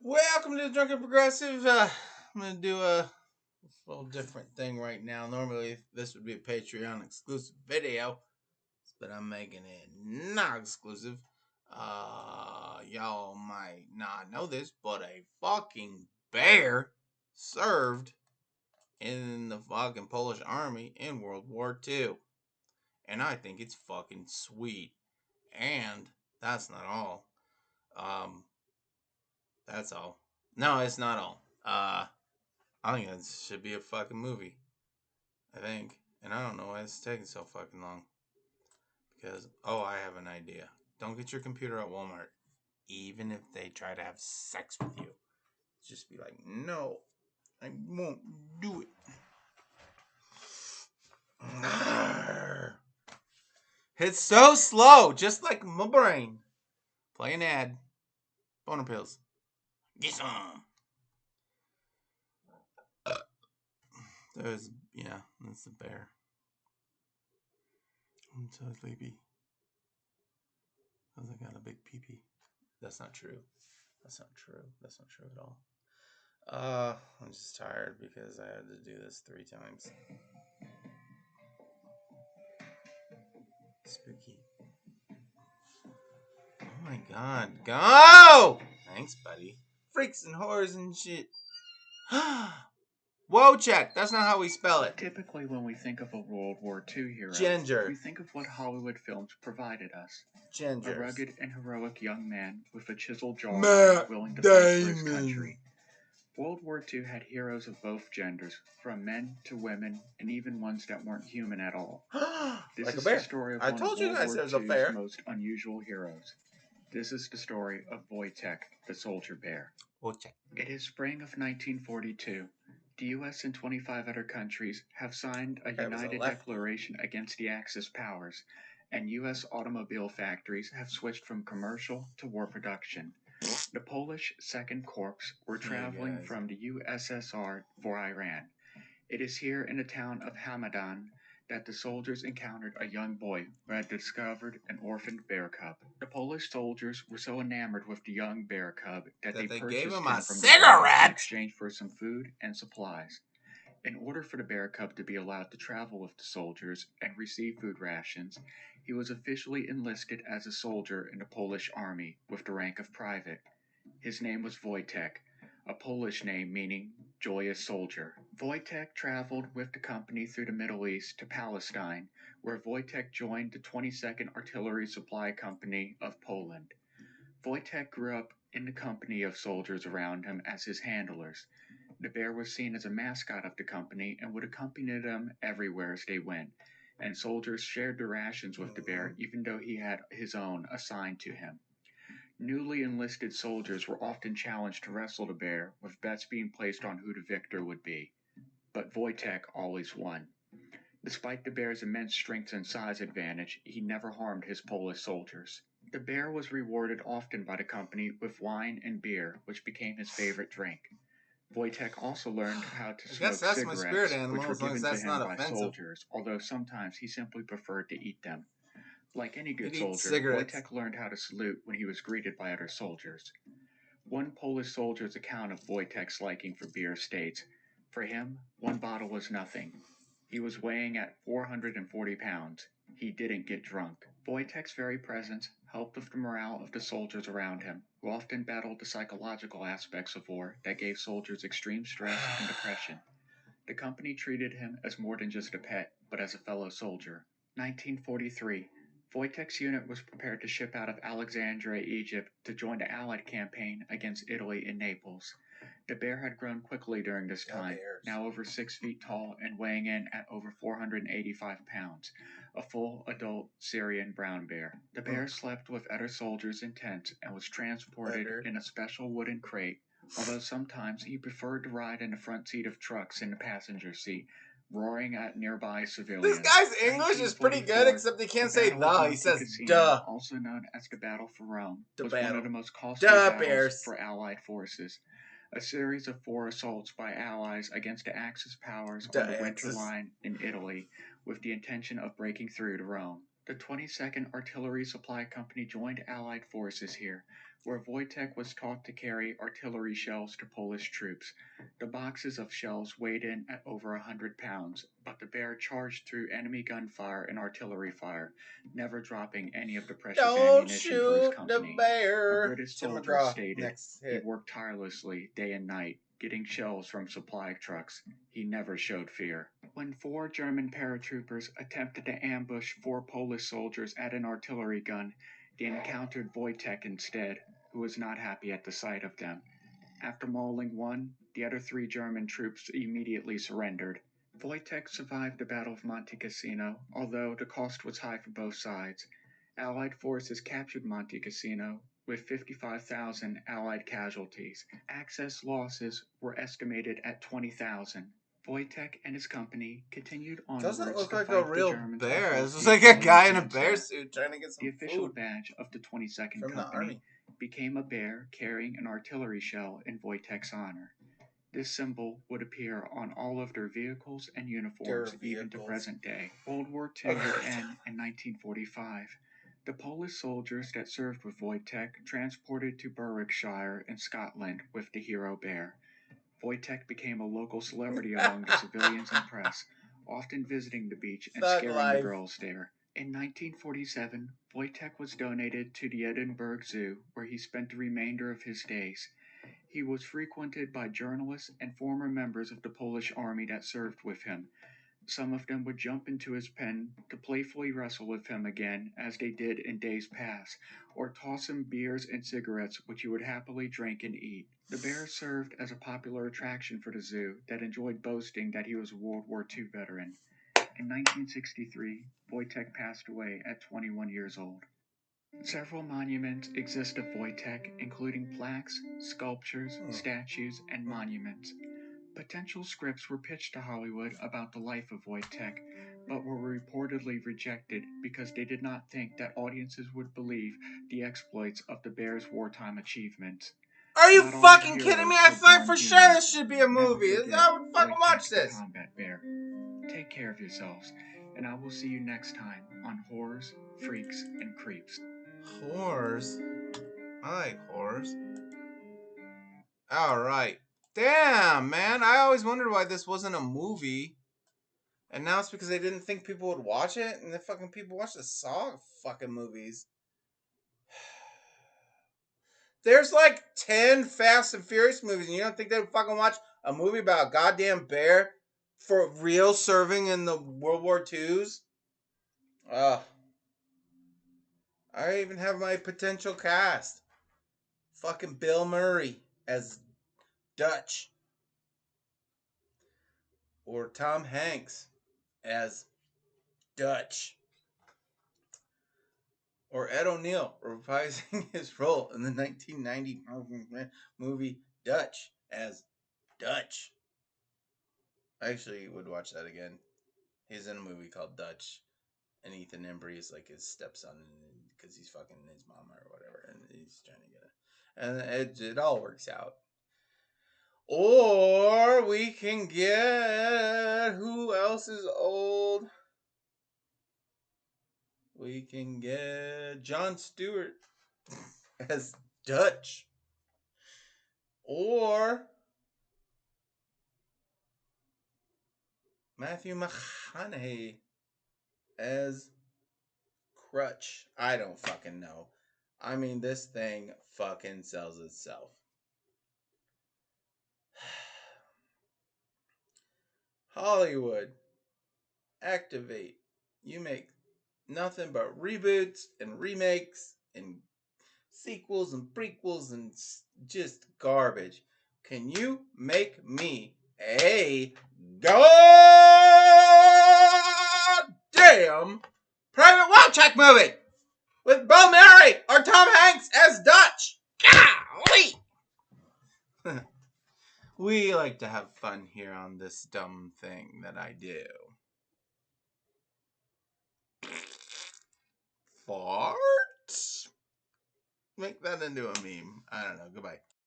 Welcome to the Drunken Progressive. I'm gonna do a little different thing right now. Normally, this would be a Patreon exclusive video, but I'm making it not exclusive. Y'all might not know this, but a fucking bear served in the fucking Polish army in World War II, and I think it's fucking sweet. And that's not all. Um, that's all. No, it's not all. I think it should be a fucking movie. I think. And I don't know why it's taking so fucking long. Because, I have an idea. Don't get your computer at Walmart. Even if they try to have sex with you. Just be like, no, I won't do it. It's so slow, just like my brain. Play an ad. Boner pills. Get some. That's the bear. I'm so sleepy. Because I got a big pee-pee. That's not true. That's not true. That's not true at all. I'm just tired because I had to do this 3 times. Spooky. Oh my god. Go! Thanks, buddy. Freaks and horrors and shit. Wojtek. That's not how we spell it. Typically, when we think of a World War II hero, Ginger. we think of what Hollywood films provided us. Ginger. A rugged and heroic young man with a chiseled jaw willing to fight for his country. World War II had heroes of both genders, from men to women, and even ones that weren't human at all. This like is a bear. The story of I one told of you World guys War there's a II's bear. most unusual heroes. This is the story of Wojtek, the soldier bear. Wojtek. It is spring of 1942. The U.S. and 25 other countries have signed a united declaration against the Axis powers, and U.S. automobile factories have switched from commercial to war production. The Polish Second Corps were traveling from the USSR for Iran. It is here in the town of Hamadan that the soldiers encountered a young boy who had discovered an orphaned bear cub. The Polish soldiers were so enamored with the young bear cub that they purchased gave him him a from cigarette in exchange for some food and supplies. In order for the bear cub to be allowed to travel with the soldiers and receive food rations, he was officially enlisted as a soldier in the Polish army with the rank of private. His name was Wojtek, a Polish name meaning joyous soldier. Wojtek traveled with the company through the Middle East to Palestine, where Wojtek joined the 22nd Artillery Supply Company of Poland. Wojtek grew up in the company of soldiers around him as his handlers. The bear was seen as a mascot of the company and would accompany them everywhere as they went, and soldiers shared the rations with the bear even though he had his own assigned to him. Newly enlisted soldiers were often challenged to wrestle the bear, with bets being placed on who the victor would be. But Wojtek always won. Despite the bear's immense strength and size advantage, he never harmed his Polish soldiers. The bear was rewarded often by the company with wine and beer, which became his favorite drink. Wojtek also learned how to smoke cigarettes, my spirit animal, which were given to him by offensive. soldiers, although sometimes he simply preferred to eat them. Like any good soldier, cigarettes. Wojtek learned how to salute when he was greeted by other soldiers. One Polish soldier's account of Wojtek's liking for beer states, "For him, 1 bottle was nothing. He was weighing at 440 pounds. He didn't get drunk." Wojtek's very presence helped with the morale of the soldiers around him, who often battled the psychological aspects of war that gave soldiers extreme stress and depression. The company treated him as more than just a pet, but as a fellow soldier. 1943. Wojtek's unit was prepared to ship out of Alexandria, Egypt, to join the Allied campaign against Italy in Naples. The bear had grown quickly during this time, now over 6 feet tall and weighing in at over 485 pounds, a full adult Syrian brown bear. The bear slept with other soldiers in tents and was transported in a special wooden crate, although sometimes he preferred to ride in the front seat of trucks in the passenger seat, roaring at nearby civilians. This guy's English is pretty good, except he can't say the. He says duh. Also known as the Battle for Rome, was battle. one of the most costly battles for Allied forces. A series of 4 assaults by Allies against the Axis powers on the Winter Line in Italy, with the intention of breaking through to Rome. The 22nd Artillery Supply Company joined Allied forces here, where Wojtek was taught to carry artillery shells to Polish troops. The boxes of shells weighed in at over 100 pounds, but the bear charged through enemy gunfire and artillery fire, never dropping any of the precious Don't ammunition for his shoot the company. A bear. British Tim soldier McGraw, stated next he hit. worked tirelessly day and night, getting shells from supply trucks. He never showed fear. When 4 German paratroopers attempted to ambush 4 Polish soldiers at an artillery gun, they encountered Wojtek instead, who was not happy at the sight of them. After mauling one, the other 3 German troops immediately surrendered. Wojtek survived the Battle of Monte Cassino, although the cost was high for both sides. Allied forces captured Monte Cassino, with 55,000 Allied casualties. Axis losses were estimated at 20,000. Wojtek and his company continued onwards Doesn't look to like fight a real the Germans bear. off This of looks like a the guy in a Peninsula. bear suit trying to get some The official food badge of the 22nd from the Company army. became a bear carrying an artillery shell in Wojtek's honor. This symbol would appear on all of their vehicles and uniforms even to present day. World War II would end in 1945. The Polish soldiers that served with Wojtek transported to Berwickshire in Scotland with the hero bear. Wojtek became a local celebrity among the civilians and press, often visiting the beach and Thug scaring life. the girls there. In 1947, Wojtek was donated to the Edinburgh Zoo, where he spent the remainder of his days. He was frequented by journalists and former members of the Polish army that served with him. Some of them would jump into his pen to playfully wrestle with him again, as they did in days past, or toss him beers and cigarettes, which he would happily drink and eat. The bear served as a popular attraction for the zoo that enjoyed boasting that he was a World War II veteran. In 1963, Wojtek passed away at 21 years old. Several monuments exist of Wojtek, including plaques, sculptures, statues, and monuments. Potential scripts were pitched to Hollywood about the life of Wojtek, but were reportedly rejected because they did not think that audiences would believe the exploits of the bear's wartime achievements. Are you Not all fucking heroes kidding me? I were thought born for sure human. this should be a Never movie. forget I would fucking Wojtek watch the this. Combat Bear. Take care of yourselves, and I will see you next time on Horrors, Freaks, and Creeps. Horrors. I like horrors. Alright. Damn, man. I always wondered why this wasn't a movie. And now it's because they didn't think people would watch it. And the fucking people watch the Saw fucking movies. There's like 10 Fast and Furious movies. And you don't think they would fucking watch a movie about a goddamn bear for real serving in the World War IIs? Ugh. I even have my potential cast. Fucking Bill Murray as Dutch. Or Tom Hanks as Dutch. Or Ed O'Neill reprising his role in the 1990 movie Dutch as Dutch. I actually would watch that again. He's in a movie called Dutch, and Ethan Embry is like his stepson because he's fucking his mom or whatever, and he's trying to get it. And it all works out. Or we can get who else is old? We can get Jon Stewart as Dutch. Or Matthew McConaughey as Crutch. I don't fucking know. I mean, this thing fucking sells itself. Hollywood, activate. You make nothing but reboots and remakes and sequels and prequels and just garbage. Can you make me a goddamn Private Wojtek movie with Bill Murray or Tom Hanks as Dutch? Golly! We like to have fun here on this dumb thing that I do. Fart? Make that into a meme. I don't know. Goodbye.